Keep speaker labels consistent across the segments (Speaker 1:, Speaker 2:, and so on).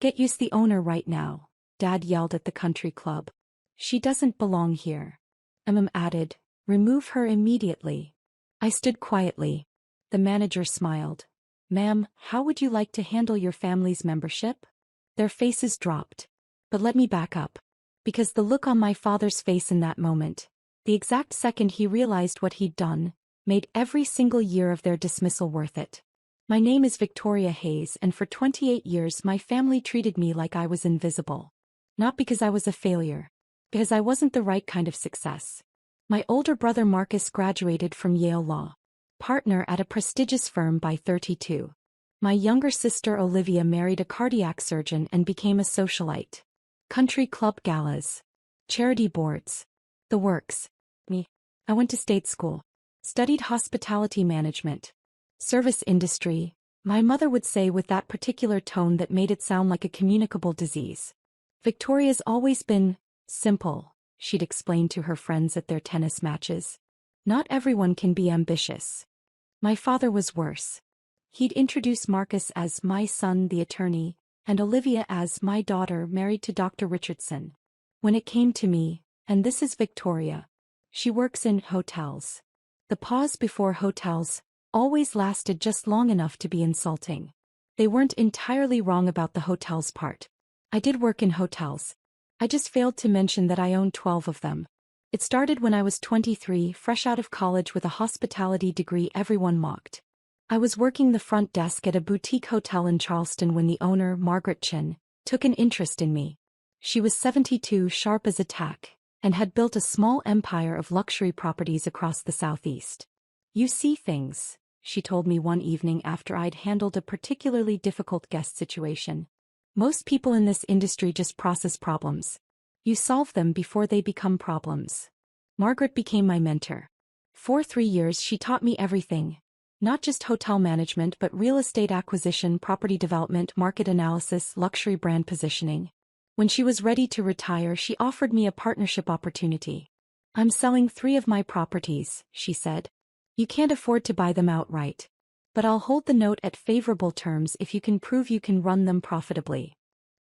Speaker 1: "Get used the owner right now," Dad yelled at the country club. "She doesn't belong here." Added, "Remove her immediately." I stood quietly. The manager smiled. "Ma'am, how would you like to handle your family's membership?" Their faces dropped. But let me back up. Because the look on my father's face in that moment, the exact second he realized what he'd done, made every single year of their dismissal worth it. My name is Victoria Hayes, and for 28 years my family treated me like I was invisible. Not because I was a failure. Because I wasn't the right kind of success. My older brother Marcus graduated from Yale Law. Partner at a prestigious firm by 32. My younger sister Olivia married a cardiac surgeon and became a socialite. Country club galas. Charity boards. The works. Me. I went to state school. Studied hospitality management. Service industry, my mother would say with that particular tone that made it sound like a communicable disease. "Victoria's always been simple," she'd explain to her friends at their tennis matches. "Not everyone can be ambitious." My father was worse. He'd introduce Marcus as "my son the attorney," and Olivia as "my daughter married to Dr. Richardson." When it came to me, and this is Victoria. She works in hotels. The pause before hotels always lasted just long enough to be insulting. They weren't entirely wrong about the hotels part. I did work in hotels. I just failed to mention that I owned 12 of them. It started when I was 23, fresh out of college with a hospitality degree everyone mocked. I was working the front desk at a boutique hotel in Charleston when the owner, Margaret Chin, took an interest in me. She was 72, sharp as a tack, and had built a small empire of luxury properties across the Southeast. "You see things," she told me one evening after I'd handled a particularly difficult guest situation. "Most people in this industry just process problems. You solve them before they become problems." Margaret became my mentor. For 3 years she taught me everything. Not just hotel management but real estate acquisition, property development, market analysis, luxury brand positioning. When she was ready to retire, she offered me a partnership opportunity. "I'm selling 3 of my properties," she said. "You can't afford to buy them outright. But I'll hold the note at favorable terms if you can prove you can run them profitably."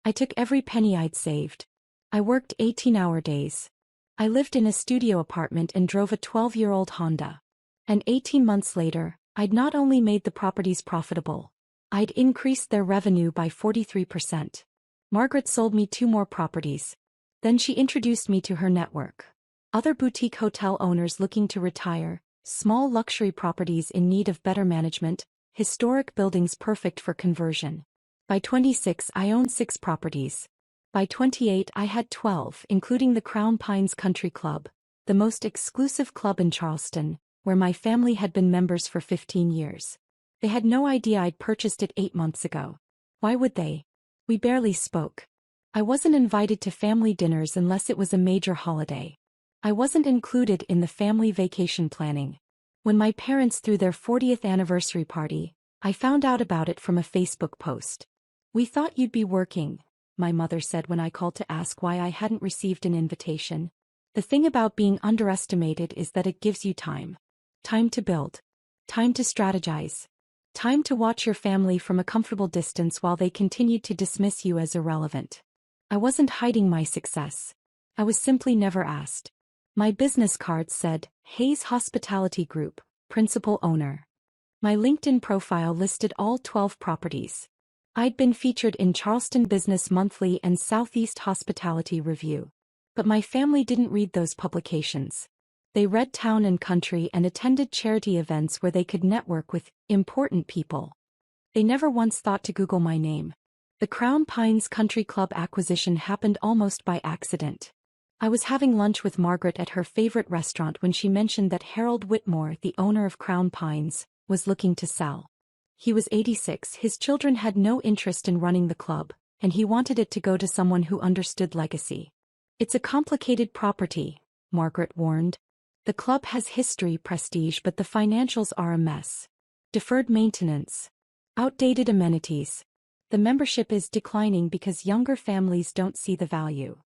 Speaker 1: I took every penny I'd saved. I worked 18-hour days. I lived in a studio apartment and drove a 12-year-old Honda. And 18 months later, I'd not only made the properties profitable, I'd increased their revenue by 43%. Margaret sold me 2 more properties. Then she introduced me to her network. Other boutique hotel owners looking to retire, small luxury properties in need of better management, historic buildings perfect for conversion. By 26 I owned 6 properties. By 28 I had 12, including the Crown Pines Country Club, the most exclusive club in Charleston, where my family had been members for 15 years. They had no idea I'd purchased it 8 months ago. Why would they? We barely spoke. I wasn't invited to family dinners unless it was a major holiday. I wasn't included in the family vacation planning. When my parents threw their 40th anniversary party, I found out about it from a Facebook post. "We thought you'd be working," my mother said when I called to ask why I hadn't received an invitation. "The thing about being underestimated is that it gives you time. Time to build. Time to strategize. Time to watch your family from a comfortable distance while they continued to dismiss you as irrelevant." I wasn't hiding my success. I was simply never asked. My business card said, "Hayes Hospitality Group, Principal Owner." My LinkedIn profile listed all 12 properties. I'd been featured in Charleston Business Monthly and Southeast Hospitality Review. But my family didn't read those publications. They read Town and Country and attended charity events where they could network with important people. They never once thought to Google my name. The Crown Pines Country Club acquisition happened almost by accident. I was having lunch with Margaret at her favorite restaurant when she mentioned that Harold Whitmore, the owner of Crown Pines, was looking to sell. He was 86, his children had no interest in running the club, and he wanted it to go to someone who understood legacy. "It's a complicated property," Margaret warned. "The club has history, prestige, but the financials are a mess. Deferred maintenance. Outdated amenities. The membership is declining because younger families don't see the value."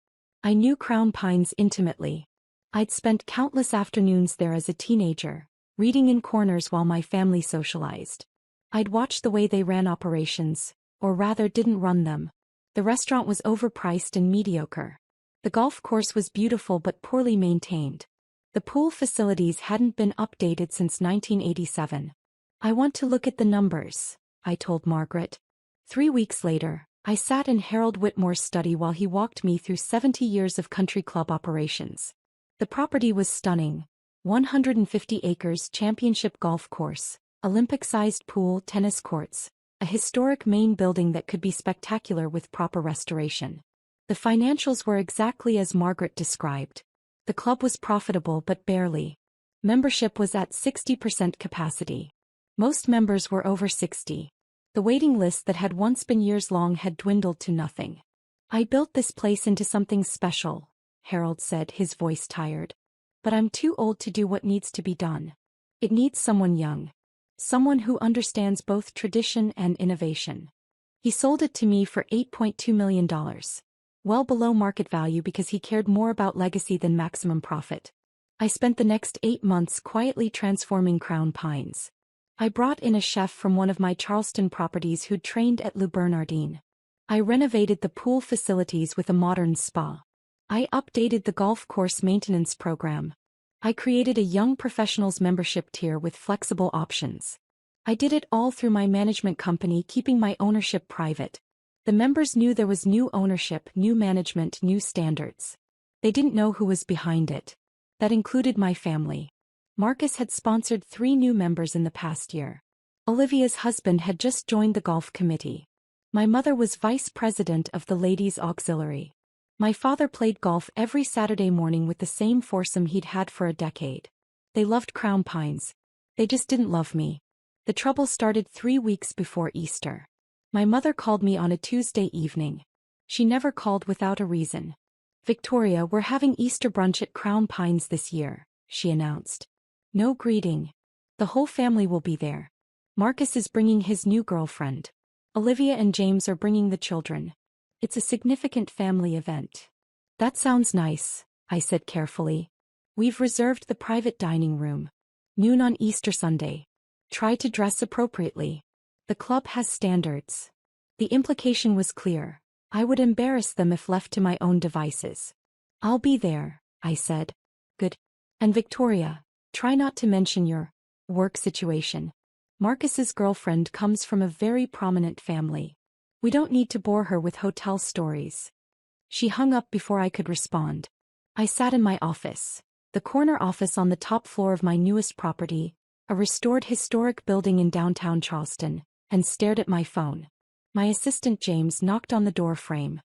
Speaker 1: I knew Crown Pines intimately. I'd spent countless afternoons there as a teenager, reading in corners while my family socialized. I'd watched the way they ran operations, or rather didn't run them. The restaurant was overpriced and mediocre. The golf course was beautiful but poorly maintained. The pool facilities hadn't been updated since 1987. I want to look at the numbers, I told Margaret. 3 weeks later, I sat in Harold Whitmore's study while he walked me through 70 years of country club operations. The property was stunning. 150 acres championship golf course, Olympic-sized pool, tennis courts, a historic main building that could be spectacular with proper restoration. The financials were exactly as Margaret described. The club was profitable but barely. Membership was at 60% capacity. Most members were over 60. The waiting list that had once been years long had dwindled to nothing. I built this place into something special, Harold said, his voice tired. But I'm too old to do what needs to be done. It needs someone young. Someone who understands both tradition and innovation. He sold it to me for $8.2 million. Well below market value because he cared more about legacy than maximum profit. I spent the next 8 months quietly transforming Crown Pines. I brought in a chef from one of my Charleston properties who'd trained at Le Bernardin. I renovated the pool facilities with a modern spa. I updated the golf course maintenance program. I created a young professionals membership tier with flexible options. I did it all through my management company, keeping my ownership private. The members knew there was new ownership, new management, new standards. They didn't know who was behind it. That included my family. Marcus had sponsored 3 new members in the past year. Olivia's husband had just joined the golf committee. My mother was vice president of the ladies' auxiliary. My father played golf every Saturday morning with the same foursome he'd had for a decade. They loved Crown Pines. They just didn't love me. The trouble started 3 weeks before Easter. My mother called me on a Tuesday evening. She never called without a reason. "Victoria, we're having Easter brunch at Crown Pines this year," she announced. "No greeting. The whole family will be there. Marcus is bringing his new girlfriend. Olivia and James are bringing the children. It's a significant family event." "That sounds nice," I said carefully. "We've reserved the private dining room. Noon on Easter Sunday. Try to dress appropriately. The club has standards." The implication was clear. I would embarrass them if left to my own devices. "I'll be there," I said. "Good. And Victoria, try not to mention your work situation. Marcus's girlfriend comes from a very prominent family. We don't need to bore her with hotel stories." She hung up before I could respond. I sat in my office, the corner office on the top floor of my newest property, a restored historic building in downtown Charleston, and stared at my phone. My assistant James knocked on the door frame.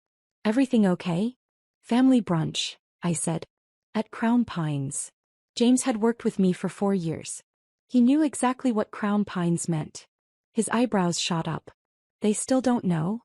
Speaker 1: "Everything okay?" "Family brunch," I said. "At Crown Pines." James had worked with me for 4 years. He knew exactly what Crown Pines meant. His eyebrows shot up. "They still don't know?"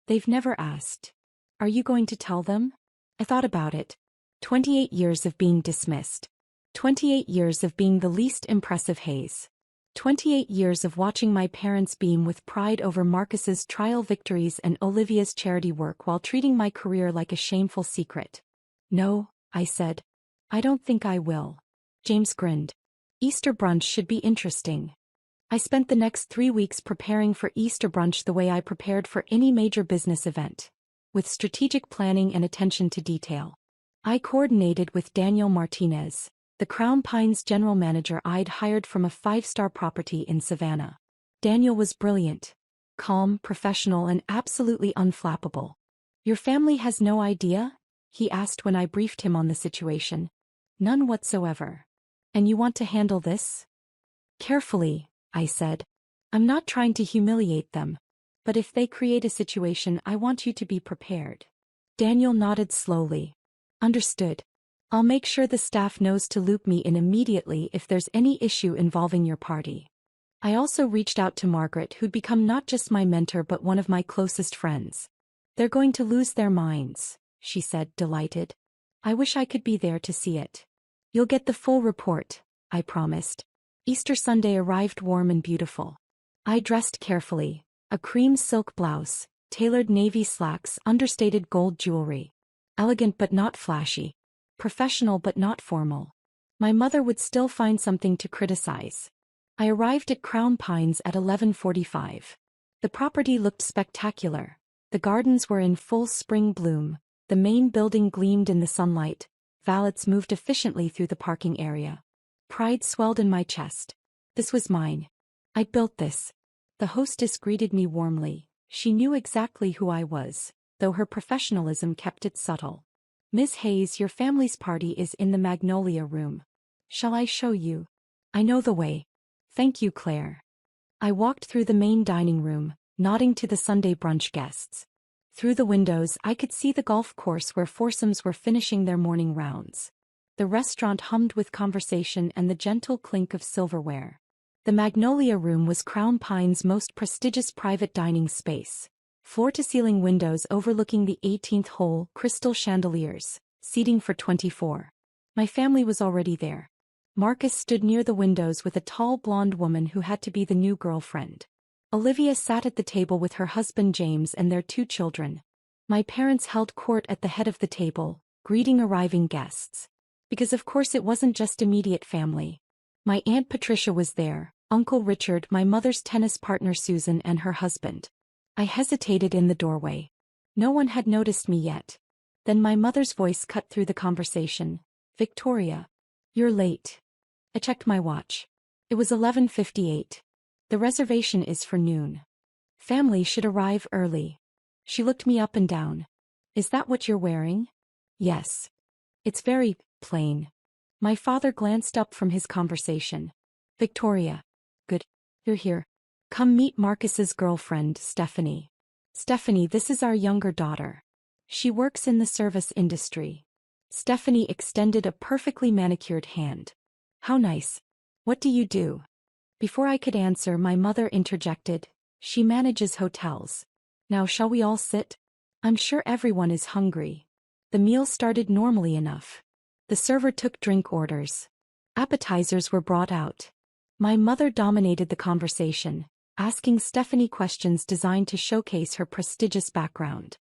Speaker 1: "They've never asked." "Are you going to tell them?" I thought about it. 28 years of being dismissed. 28 years of being the least impressive Hayes. 28 years of watching my parents beam with pride over Marcus's trial victories and Olivia's charity work while treating my career like a shameful secret. "No," I said. "I don't think I will." James grinned. "Easter brunch should be interesting." I spent the next 3 weeks preparing for Easter brunch the way I prepared for any major business event, with strategic planning and attention to detail. I coordinated with Daniel Martinez, the Crown Pines general manager I'd hired from a 5-star property in Savannah. Daniel was brilliant, calm, professional, and absolutely unflappable. "Your family has no idea?" he asked when I briefed him on the situation. "None whatsoever. And you want to handle this?" "Carefully," I said. "I'm not trying to humiliate them. But if they create a situation, I want you to be prepared." Daniel nodded slowly. "Understood. I'll make sure the staff knows to loop me in immediately if there's any issue involving your party." I also reached out to Margaret, who'd become not just my mentor but one of my closest friends. "They're going to lose their minds," she said, delighted. "I wish I could be there to see it." "You'll get the full report," I promised. Easter Sunday arrived warm and beautiful. I dressed carefully, a cream silk blouse, tailored navy slacks, understated gold jewelry. Elegant but not flashy. Professional but not formal. My mother would still find something to criticize. I arrived at Crown Pines at 11:45. The property looked spectacular. The gardens were in full spring bloom, the main building gleamed in the sunlight, valets moved efficiently through the parking area. Pride swelled in my chest. This was mine. I built this. The hostess greeted me warmly. She knew exactly who I was, though her professionalism kept it subtle. Miss Hayes, your family's party is in the Magnolia Room. Shall I show you? I know the way. Thank you, Claire. I walked through the main dining room, nodding to the Sunday brunch guests. Through the windows I could see the golf course where foursomes were finishing their morning rounds. The restaurant hummed with conversation and the gentle clink of silverware. The Magnolia Room was Crown Pine's most prestigious private dining space. Floor-to-ceiling windows overlooking the 18th hole, crystal chandeliers, seating for 24. My family was already there. Marcus stood near the windows with a tall blonde woman who had to be the new girlfriend. Olivia sat at the table with her husband James and their 2 children. My parents held court at the head of the table, greeting arriving guests. Because of course it wasn't just immediate family. My Aunt Patricia was there, Uncle Richard, my mother's tennis partner Susan and her husband. I hesitated in the doorway. No one had noticed me yet. Then my mother's voice cut through the conversation. Victoria. You're late. I checked my watch. It was 11:58. The reservation is for noon. Family should arrive early. She looked me up and down. Is that what you're wearing? Yes. It's very plain. My father glanced up from his conversation. Victoria. Good. You're here. Come meet Marcus's girlfriend, Stephanie. Stephanie, this is our younger daughter. She works in the service industry. Stephanie extended a perfectly manicured hand. How nice. What do you do? Before I could answer, my mother interjected. She manages hotels. Now shall we all sit? I'm sure everyone is hungry. The meal started normally enough. The server took drink orders. Appetizers were brought out. My mother dominated the conversation, asking Stephanie questions designed to showcase her prestigious background.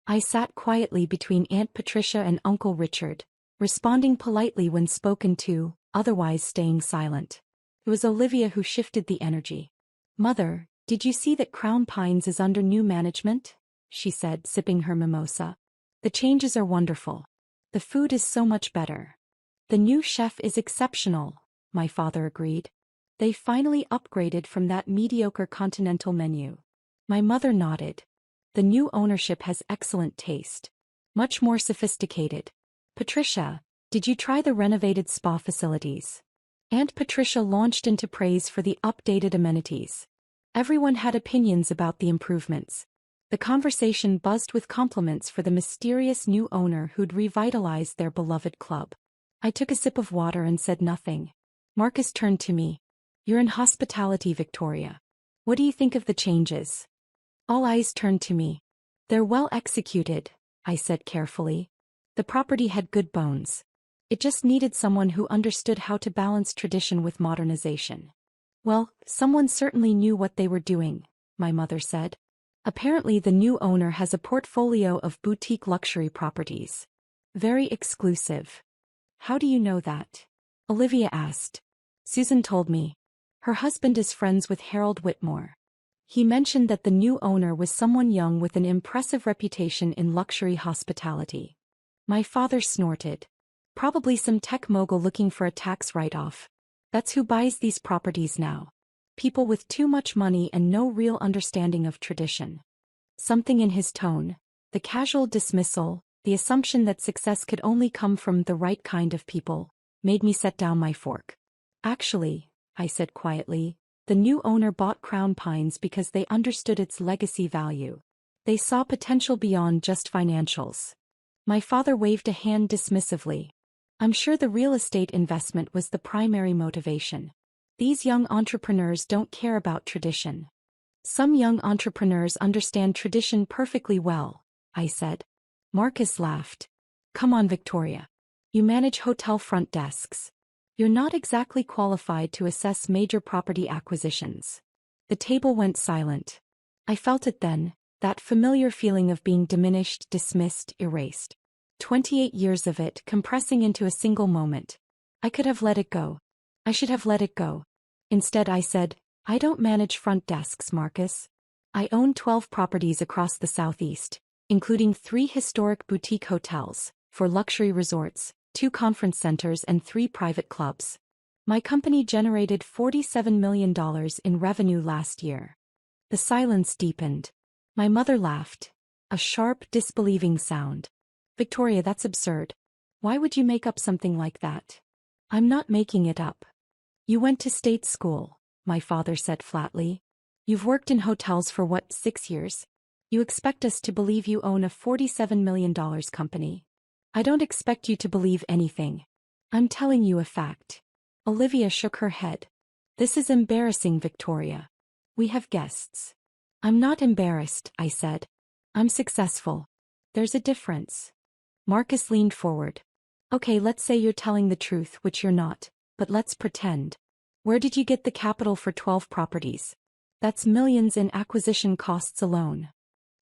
Speaker 1: I sat quietly between Aunt Patricia and Uncle Richard, responding politely when spoken to, otherwise staying silent. It was Olivia who shifted the energy. Mother, did you see that Crown Pines is under new management? She said, sipping her mimosa. The changes are wonderful. The food is so much better. The new chef is exceptional, my father agreed. They finally upgraded from that mediocre continental menu. My mother nodded. The new ownership has excellent taste. Much more sophisticated. Patricia, did you try the renovated spa facilities? Aunt Patricia launched into praise for the updated amenities. Everyone had opinions about the improvements. The conversation buzzed with compliments for the mysterious new owner who'd revitalized their beloved club. I took a sip of water and said nothing. Marcus turned to me. You're in hospitality, Victoria. What do you think of the changes? All eyes turned to me. They're well executed, I said carefully. The property had good bones. It just needed someone who understood how to balance tradition with modernization. Well, someone certainly knew what they were doing, my mother said. Apparently the new owner has a portfolio of boutique luxury properties. Very exclusive. How do you know that? Olivia asked. Susan told me. Her husband is friends with Harold Whitmore. He mentioned that the new owner was someone young with an impressive reputation in luxury hospitality. My father snorted. Probably some tech mogul looking for a tax write-off. That's who buys these properties now. People with too much money and no real understanding of tradition. Something in his tone, the casual dismissal, the assumption that success could only come from the right kind of people, made me set down my fork. Actually, I said quietly, the new owner bought Crown Pines because they understood its legacy value. They saw potential beyond just financials. My father waved a hand dismissively. I'm sure the real estate investment was the primary motivation. These young entrepreneurs don't care about tradition. Some young entrepreneurs understand tradition perfectly well, I said. Marcus laughed. Come on, Victoria. You manage hotel front desks. You're not exactly qualified to assess major property acquisitions. The table went silent. I felt it then, that familiar feeling of being diminished, dismissed, erased. 28 years of it compressing into a single moment. I could have let it go. I should have let it go. Instead I said, I don't manage front desks, Marcus. I own 12 properties across the Southeast, including 3 historic boutique hotels, 4 luxury resorts, 2 conference centers and 3 private clubs. My company generated $47 million in revenue last year. The silence deepened. My mother laughed. A sharp, disbelieving sound. Victoria, that's absurd. Why would you make up something like that? I'm not making it up. You went to state school, my father said flatly. You've worked in hotels for what, 6 years? You expect us to believe you own a $47 million company. I don't expect you to believe anything. I'm telling you a fact. Olivia shook her head. This is embarrassing, Victoria. We have guests. I'm not embarrassed, I said. I'm successful. There's a difference. Marcus leaned forward. Okay, let's say you're telling the truth, which you're not, but let's pretend. Where did you get the capital for 12 properties? That's millions in acquisition costs alone.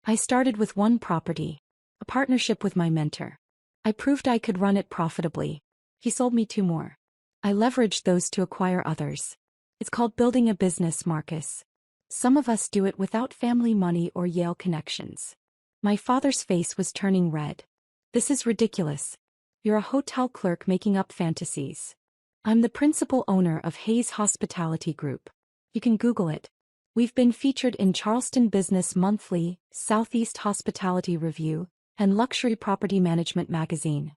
Speaker 1: I started with 1 property, a partnership with my mentor. I proved I could run it profitably. He sold me 2 more. I leveraged those to acquire others. It's called building a business, Marcus. Some of us do it without family money or Yale connections. My father's face was turning red. This is ridiculous. You're a hotel clerk making up fantasies. I'm the principal owner of Hayes Hospitality Group. You can Google it. We've been featured in Charleston Business Monthly, Southeast Hospitality Review, and Luxury Property Management magazine.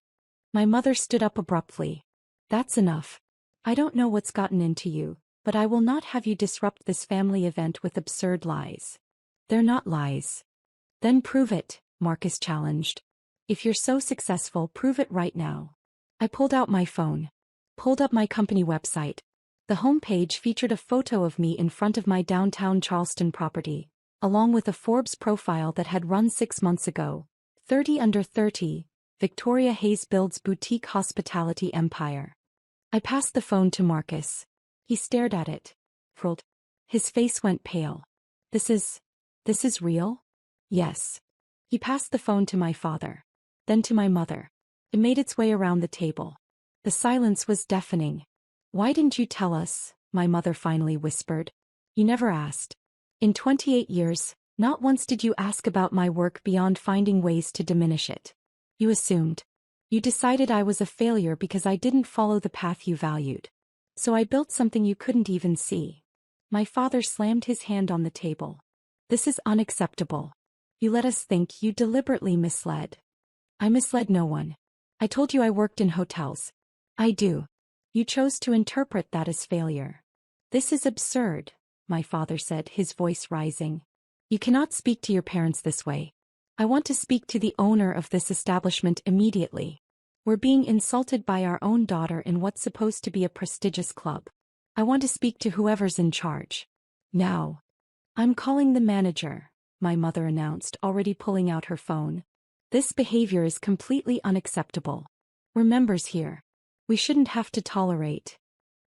Speaker 1: My mother stood up abruptly. That's enough. I don't know what's gotten into you, but I will not have you disrupt this family event with absurd lies. They're not lies. Then prove it, Marcus challenged. If you're so successful, prove it right now. I pulled out my phone. Pulled up my company website. The homepage featured a photo of me in front of my downtown Charleston property, along with a Forbes profile that had run 6 months ago. 30 under 30, Victoria Hayes builds boutique hospitality empire. I passed the phone to Marcus. He stared at it. Frilled. His face went pale. This is real? Yes. He passed the phone to my father. Then to my mother. It made its way around the table. The silence was deafening. Why didn't you tell us? My mother finally whispered. You never asked. In 28 years, not once did you ask about my work beyond finding ways to diminish it. You assumed. You decided I was a failure because I didn't follow the path you valued. So I built something you couldn't even see. My father slammed his hand on the table. This is unacceptable. You let us think you deliberately misled. I misled no one. I told you I worked in hotels. I do. You chose to interpret that as failure. This is absurd, my father said, his voice rising. You cannot speak to your parents this way. I want to speak to the owner of this establishment immediately. We're being insulted by our own daughter in what's supposed to be a prestigious club. I want to speak to whoever's in charge. Now. I'm calling the manager, my mother announced, already pulling out her phone. This behavior is completely unacceptable. We're members here. We shouldn't have to tolerate.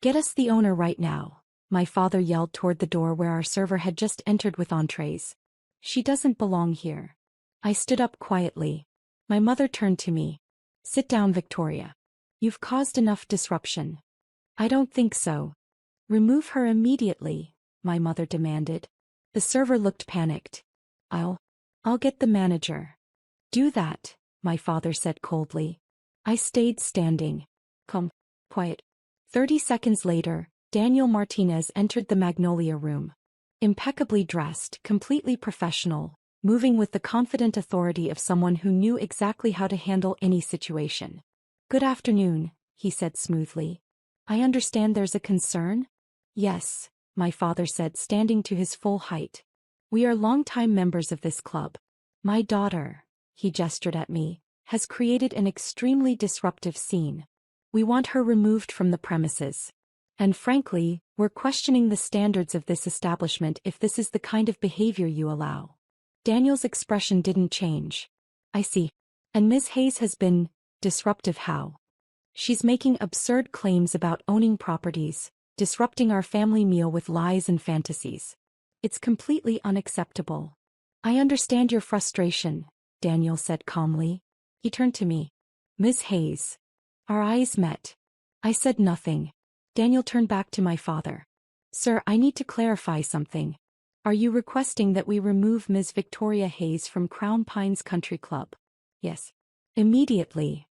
Speaker 1: Get us the owner right now, my father yelled toward the door where our server had just entered with entrees. She doesn't belong here. I stood up quietly. My mother turned to me. Sit down, Victoria. You've caused enough disruption. I don't think so. Remove her immediately, my mother demanded. The server looked panicked. I'll get the manager. Do that, my father said coldly. I stayed standing. Calm, quiet. 30 seconds later, Daniel Martinez entered the Magnolia room. Impeccably dressed, completely professional, moving with the confident authority of someone who knew exactly how to handle any situation. Good afternoon, he said smoothly. I understand there's a concern? Yes, my father said, standing to his full height. We are longtime members of this club. My daughter, he gestured at me, has created an extremely disruptive scene. We want her removed from the premises. And frankly, we're questioning the standards of this establishment if this is the kind of behavior you allow. Daniel's expression didn't change. I see. And Ms. Hayes has been disruptive how? She's making absurd claims about owning properties, disrupting our family meal with lies and fantasies. It's completely unacceptable. I understand your frustration, Daniel said calmly. He turned to me. Ms. Hayes. Our eyes met. I said nothing. Daniel turned back to my father. Sir, I need to clarify something. Are you requesting that we remove Ms. Victoria Hayes from Crown Pines Country Club? Yes. Immediately.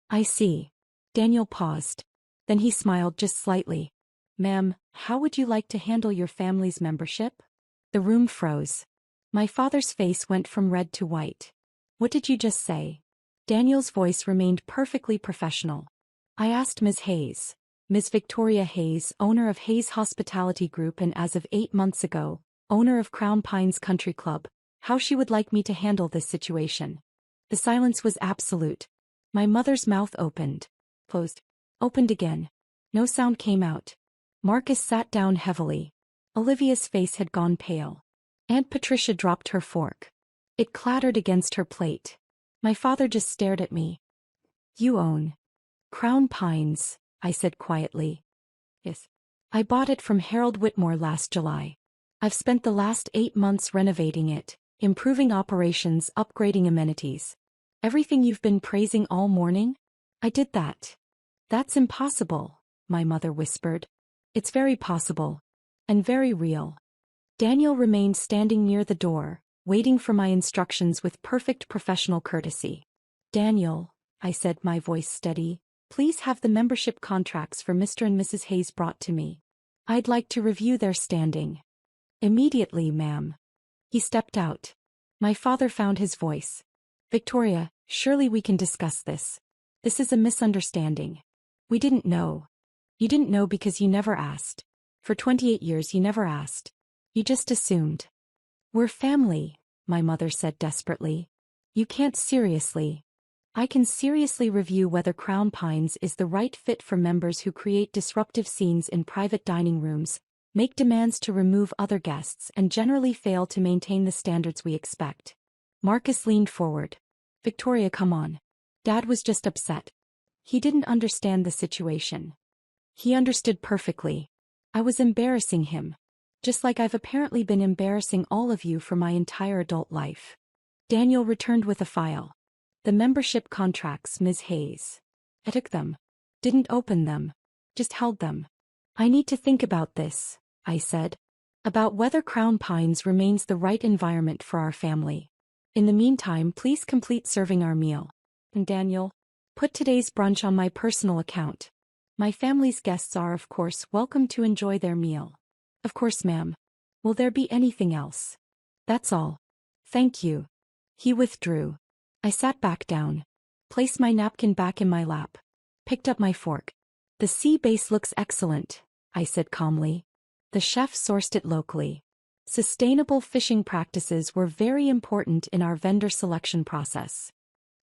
Speaker 1: I see. Daniel paused. Then he smiled just slightly. Ma'am, how would you like to handle your family's membership? The room froze. My father's face went from red to white. What did you just say? Daniel's voice remained perfectly professional. I asked Ms. Hayes, Ms. Victoria Hayes, owner of Hayes Hospitality Group and as of 8 months ago, owner of Crown Pines Country Club, how she would like me to handle this situation. The silence was absolute. My mother's mouth opened, closed, opened again. No sound came out. Marcus sat down heavily. Olivia's face had gone pale. Aunt Patricia dropped her fork. It clattered against her plate. My father just stared at me. You own Crown Pines, I said quietly. Yes. I bought it from Harold Whitmore last July. I've spent the last 8 months renovating it, improving operations, upgrading amenities. Everything you've been praising all morning? I did that. That's impossible, my mother whispered. It's very possible. And very real. Daniel remained standing near the door, waiting for my instructions with perfect professional courtesy. Daniel, I said, my voice steady, please have the membership contracts for Mr. and Mrs. Hayes brought to me. I'd like to review their standing. Immediately, ma'am. He stepped out. My father found his voice. Victoria, surely we can discuss this. This is a misunderstanding. We didn't know. You didn't know because you never asked. For 28 years you never asked. You just assumed. We're family, my mother said desperately. You can't seriously. I can seriously review whether Crown Pines is the right fit for members who create disruptive scenes in private dining rooms, make demands to remove other guests and generally fail to maintain the standards we expect. Marcus leaned forward. Victoria, come on. Dad was just upset. He didn't understand the situation. He understood perfectly. I was embarrassing him. Just like I've apparently been embarrassing all of you for my entire adult life. Daniel returned with a file. The membership contracts, Ms. Hayes. I took them. Didn't open them. Just held them. I need to think about this, I said. About whether Crown Pines remains the right environment for our family. In the meantime, please complete serving our meal. And Daniel, put today's brunch on my personal account. My family's guests are, of course, welcome to enjoy their meal. Of course, ma'am. Will there be anything else? That's all. Thank you. He withdrew. I sat back down. Placed my napkin back in my lap. Picked up my fork. The sea base looks excellent, I said calmly. The chef sourced it locally. Sustainable fishing practices were very important in our vendor selection process.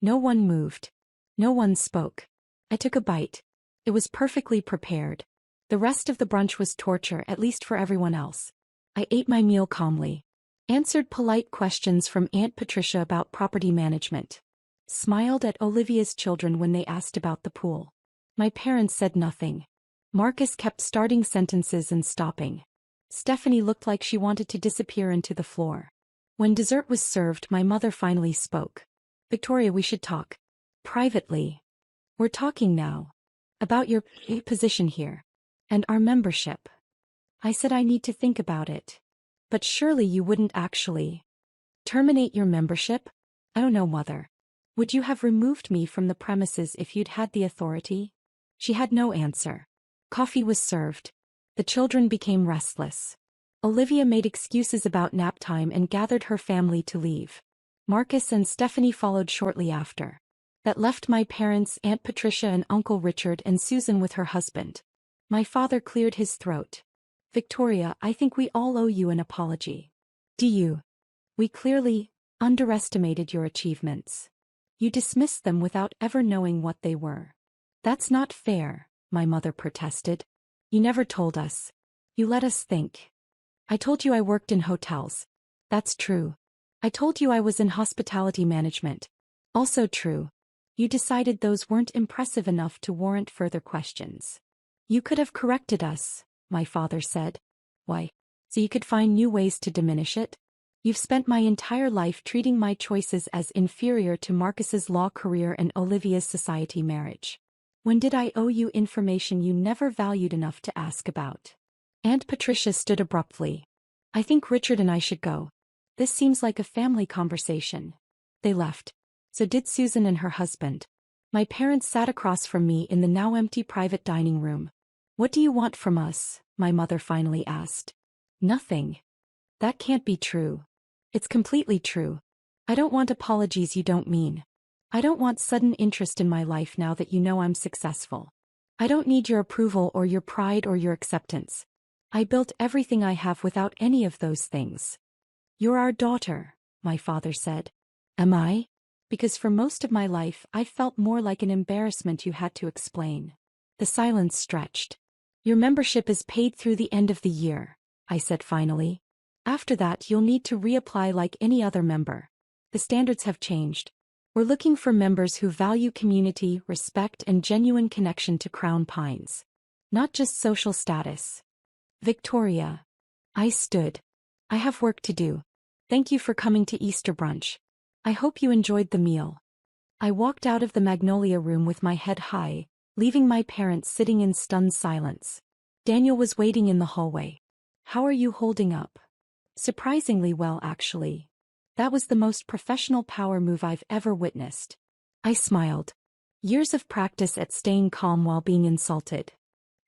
Speaker 1: No one moved. No one spoke. I took a bite. It was perfectly prepared. The rest of the brunch was torture, at least for everyone else. I ate my meal calmly. Answered polite questions from Aunt Patricia about property management. Smiled at Olivia's children when they asked about the pool. My parents said nothing. Marcus kept starting sentences and stopping. Stephanie looked like she wanted to disappear into the floor. When dessert was served, my mother finally spoke. Victoria, we should talk. Privately. We're talking now. About your position here. And our membership. I said I need to think about it. But surely you wouldn't actually terminate your membership? I don't know, Mother. Would you have removed me from the premises if you'd had the authority? She had no answer. Coffee was served. The children became restless. Olivia made excuses about nap time and gathered her family to leave. Marcus and Stephanie followed shortly after. That left my parents, Aunt Patricia and Uncle Richard and Susan with her husband. My father cleared his throat. Victoria, I think we all owe you an apology. Do you? We clearly underestimated your achievements. You dismissed them without ever knowing what they were. That's not fair, my mother protested. You never told us. You let us think. I told you I worked in hotels. That's true. I told you I was in hospitality management. Also true. You decided those weren't impressive enough to warrant further questions. You could have corrected us, my father said. Why? So you could find new ways to diminish it? You've spent my entire life treating my choices as inferior to Marcus's law career and Olivia's society marriage. When did I owe you information you never valued enough to ask about? Aunt Patricia stood abruptly. I think Richard and I should go. This seems like a family conversation. They left. So did Susan and her husband. My parents sat across from me in the now empty private dining room. What do you want from us? My mother finally asked. Nothing. That can't be true. It's completely true. I don't want apologies you don't mean. I don't want sudden interest in my life now that you know I'm successful. I don't need your approval or your pride or your acceptance. I built everything I have without any of those things. You're our daughter, my father said. Am I? Because for most of my life I felt more like an embarrassment you had to explain. The silence stretched. Your membership is paid through the end of the year, I said finally. After that you'll need to reapply like any other member. The standards have changed. We're looking for members who value community, respect, and genuine connection to Crown Pines. Not just social status. Victoria. I stood. I have work to do. Thank you for coming to Easter brunch. I hope you enjoyed the meal. I walked out of the Magnolia room with my head high, leaving my parents sitting in stunned silence. Daniel was waiting in the hallway. How are you holding up? Surprisingly well, actually. That was the most professional power move I've ever witnessed. I smiled. Years of practice at staying calm while being insulted.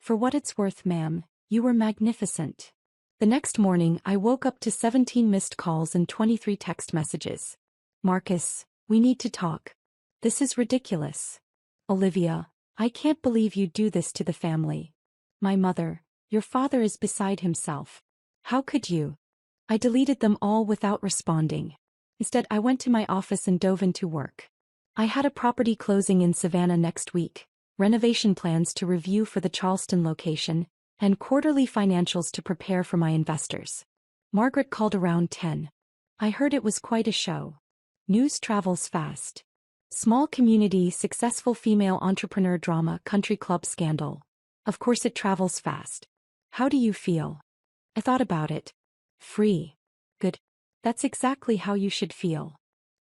Speaker 1: For what it's worth, ma'am, you were magnificent. The next morning I woke up to 17 missed calls and 23 text messages. Marcus, we need to talk. This is ridiculous. Olivia, I can't believe you do this to the family. My mother, your father is beside himself. How could you? I deleted them all without responding. Instead, I went to my office and dove into work. I had a property closing in Savannah next week, renovation plans to review for the Charleston location, and quarterly financials to prepare for my investors. Margaret called around 10. I heard it was quite a show. News travels fast. Small community, successful female entrepreneur drama, country club scandal. Of course it travels fast. How do you feel? I thought about it. Free. Good. That's exactly how you should feel.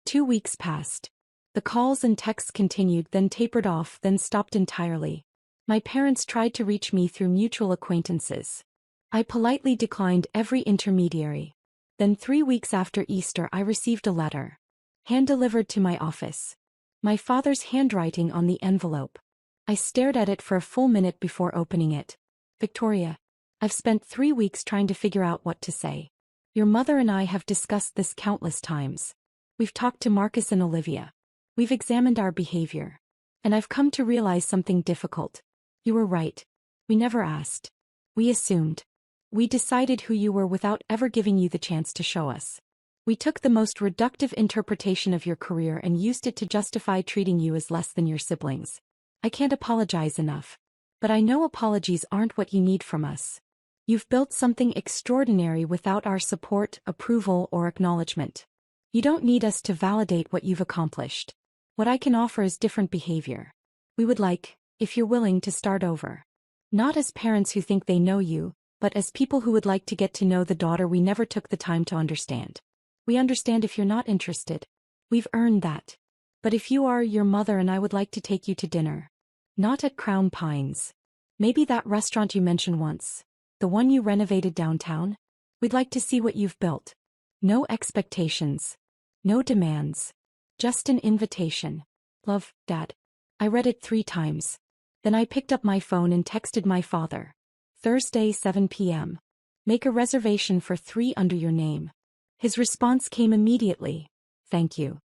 Speaker 1: 2 weeks passed. The calls and texts continued, then tapered off, then stopped entirely. My parents tried to reach me through mutual acquaintances. I politely declined every intermediary. Then 3 weeks after Easter I received a letter. Hand-delivered to my office. My father's handwriting on the envelope. I stared at it for a full minute before opening it. Victoria, I've spent 3 weeks trying to figure out what to say. Your mother and I have discussed this countless times. We've talked to Marcus and Olivia. We've examined our behavior. And I've come to realize something difficult. You were right. We never asked. We assumed. We decided who you were without ever giving you the chance to show us. We took the most reductive interpretation of your career and used it to justify treating you as less than your siblings. I can't apologize enough. But I know apologies aren't what you need from us. You've built something extraordinary without our support, approval, or acknowledgement. You don't need us to validate what you've accomplished. What I can offer is different behavior. We would like, if you're willing, to start over. Not as parents who think they know you, but as people who would like to get to know the daughter we never took the time to understand. We understand if you're not interested. We've earned that. But if you are, your mother and I would like to take you to dinner. Not at Crown Pines. Maybe that restaurant you mentioned once. The one you renovated downtown? We'd like to see what you've built. No expectations. No demands. Just an invitation. Love, Dad. I read it 3 times. Then I picked up my phone and texted my father. Thursday, 7 p.m. Make a reservation for 3 under your name. His response came immediately. Thank you.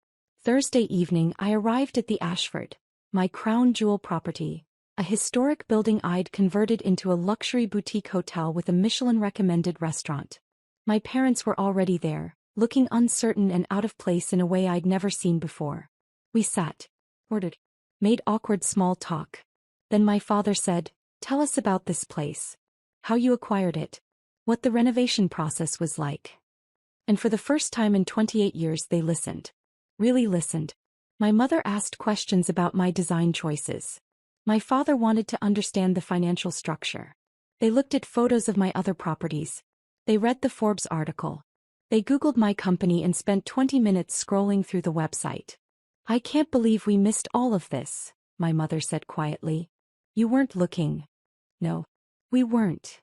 Speaker 1: Thursday evening I arrived at the Ashford, my crown jewel property, a historic building I'd converted into a luxury boutique hotel with a Michelin-recommended restaurant. My parents were already there, looking uncertain and out of place in a way I'd never seen before. We sat, ordered, made awkward small talk. Then my father said, "Tell us about this place. How you acquired it. What the renovation process was like." And for the first time in 28 years they listened. Really listened. My mother asked questions about my design choices. My father wanted to understand the financial structure. They looked at photos of my other properties. They read the Forbes article. They Googled my company and spent 20 minutes scrolling through the website. "I can't believe we missed all of this," my mother said quietly. "You weren't looking." No, we weren't.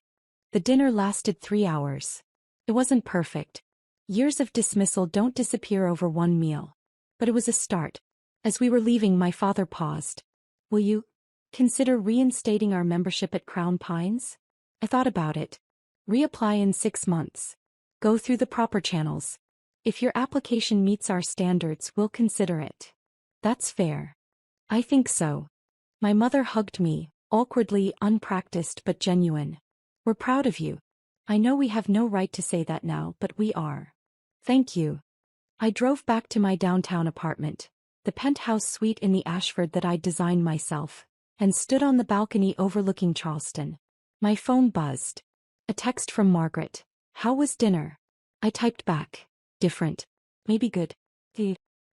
Speaker 1: The dinner lasted 3 hours. It wasn't perfect. Years of dismissal don't disappear over one meal. But it was a start. As we were leaving, my father paused. Will you consider reinstating our membership at Crown Pines? I thought about it. Reapply in 6 months. Go through the proper channels. If your application meets our standards, we'll consider it. That's fair. I think so. My mother hugged me, awkwardly, unpracticed but genuine. We're proud of you. I know we have no right to say that now, but we are. Thank you. I drove back to my downtown apartment, the penthouse suite in the Ashford that I'd designed myself, and stood on the balcony overlooking Charleston. My phone buzzed. A text from Margaret. How was dinner? I typed back. Different. Maybe good.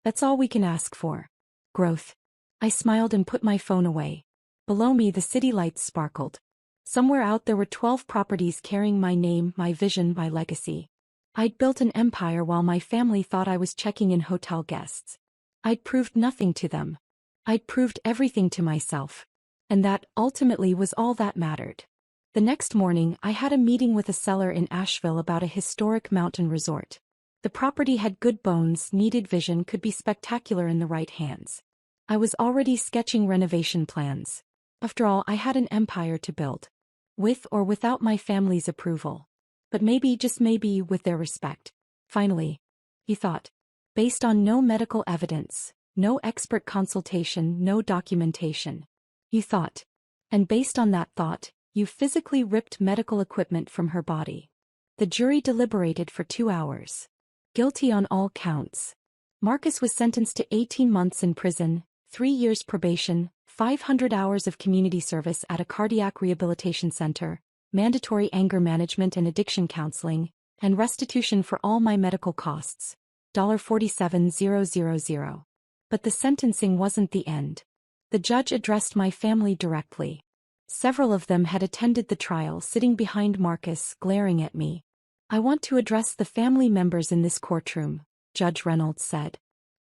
Speaker 1: That's all we can ask for. Growth. I smiled and put my phone away. Below me the city lights sparkled. Somewhere out there were 12 properties carrying my name, my vision, my legacy. I'd built an empire while my family thought I was checking in hotel guests. I'd proved nothing to them. I'd proved everything to myself. And that, ultimately, was all that mattered. The next morning, I had a meeting with a seller in Asheville about a historic mountain resort. The property had good bones, needed vision, could be spectacular in the right hands. I was already sketching renovation plans. After all, I had an empire to build. With or without my family's approval. But maybe, just maybe, with their respect. Finally, he thought. Based on no medical evidence, no expert consultation, no documentation. You thought. And based on that thought, you physically ripped medical equipment from her body. The jury deliberated for 2 hours. Guilty on all counts. Marcus was sentenced to 18 months in prison, 3 years probation, 500 hours of community service at a cardiac rehabilitation center, mandatory anger management and addiction counseling, and restitution for all my medical costs. $47,000. But the sentencing wasn't the end. The judge addressed my family directly. Several of them had attended the trial, sitting behind Marcus, glaring at me. I want to address the family members in this courtroom, Judge Reynolds said.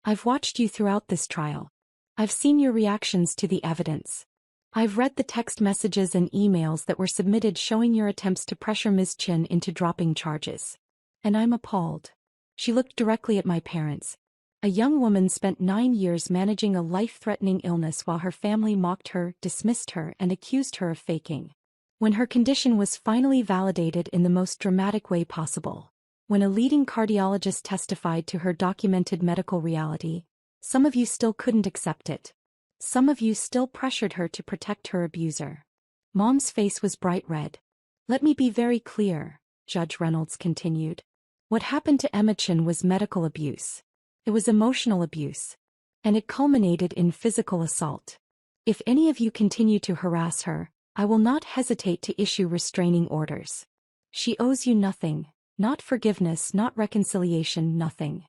Speaker 1: I've watched you throughout this trial. I've seen your reactions to the evidence. I've read the text messages and emails that were submitted showing your attempts to pressure Ms. Chin into dropping charges. And I'm appalled. She looked directly at my parents. A young woman spent 9 years managing a life-threatening illness while her family mocked her, dismissed her, and accused her of faking. When her condition was finally validated in the most dramatic way possible. When a leading cardiologist testified to her documented medical reality, some of you still couldn't accept it. Some of you still pressured her to protect her abuser. Mom's face was bright red. Let me be very clear, Judge Reynolds continued. What happened to Emma Chin was medical abuse. It was emotional abuse. And it culminated in physical assault. If any of you continue to harass her, I will not hesitate to issue restraining orders. She owes you nothing, not forgiveness, not reconciliation, nothing.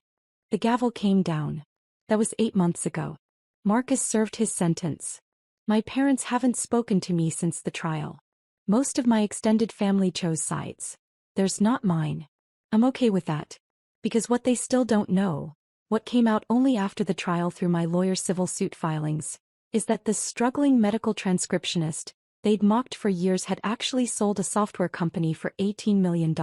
Speaker 1: The gavel came down. That was 8 months ago. Marcus served his sentence. My parents haven't spoken to me since the trial. Most of my extended family chose sides. There's not mine. I'm okay with that. Because what they still don't know, what came out only after the trial through my lawyer's civil suit filings, is that this struggling medical transcriptionist they'd mocked for years had actually sold a software company for $18 million.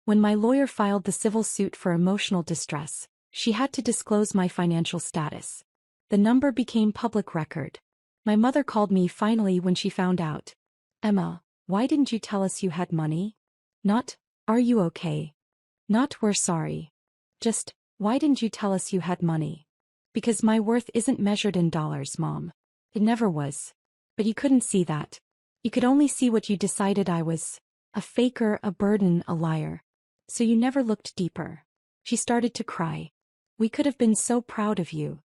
Speaker 1: When my lawyer filed the civil suit for emotional distress, she had to disclose my financial status. The number became public record. My mother called me finally when she found out. Emma, why didn't you tell us you had money? Not, are you okay? Not, we're sorry. Just, why didn't you tell us you had money? Because my worth isn't measured in dollars, Mom. It never was. But you couldn't see that. You could only see what you decided I was. A faker, a burden, a liar. So you never looked deeper. She started to cry. We could have been so proud of you.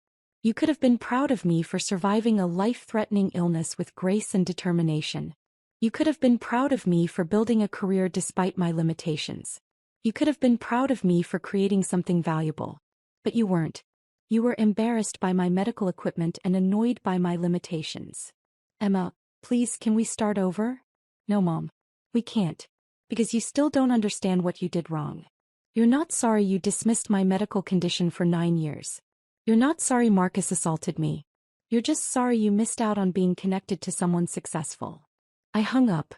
Speaker 1: You could have been proud of me for surviving a life-threatening illness with grace and determination. You could have been proud of me for building a career despite my limitations. You could have been proud of me for creating something valuable. But you weren't. You were embarrassed by my medical equipment and annoyed by my limitations. Emma, please, can we start over? No, Mom. We can't. Because you still don't understand what you did wrong. You're not sorry you dismissed my medical condition for 9 years. You're not sorry Marcus assaulted me. You're just sorry you missed out on being connected to someone successful. I hung up.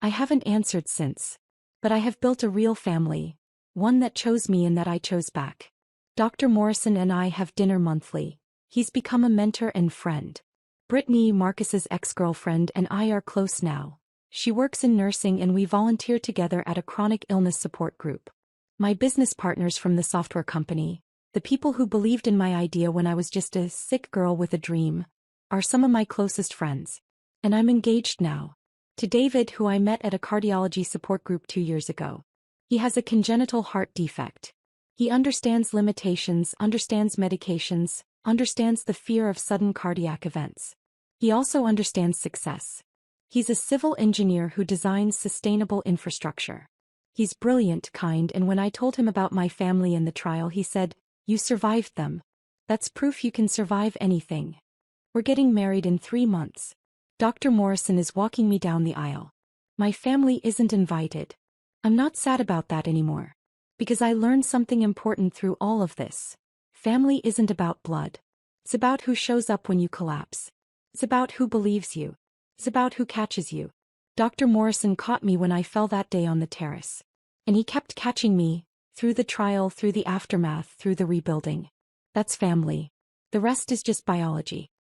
Speaker 1: I haven't answered since. But I have built a real family. One that chose me and that I chose back. Dr. Morrison and I have dinner monthly. He's become a mentor and friend. Brittany, Marcus's ex-girlfriend, and I are close now. She works in nursing and we volunteer together at a chronic illness support group. My business partners from the software company, the people who believed in my idea when I was just a sick girl with a dream, are some of my closest friends. And I'm engaged now. To David, who I met at a cardiology support group 2 years ago. He has a congenital heart defect. He understands limitations, understands medications, understands the fear of sudden cardiac events. He also understands success. He's a civil engineer who designs sustainable infrastructure. He's brilliant, kind, and when I told him about my family and the trial, he said, "You survived them. That's proof you can survive anything." We're getting married in 3 months. Dr. Morrison is walking me down the aisle. My family isn't invited. I'm not sad about that anymore. Because I learned something important through all of this. Family isn't about blood. It's about who shows up when you collapse. It's about who believes you. It's about who catches you. Dr. Morrison caught me when I fell that day on the terrace. And he kept catching me, through the trial, through the aftermath, through the rebuilding. That's family. The rest is just biology.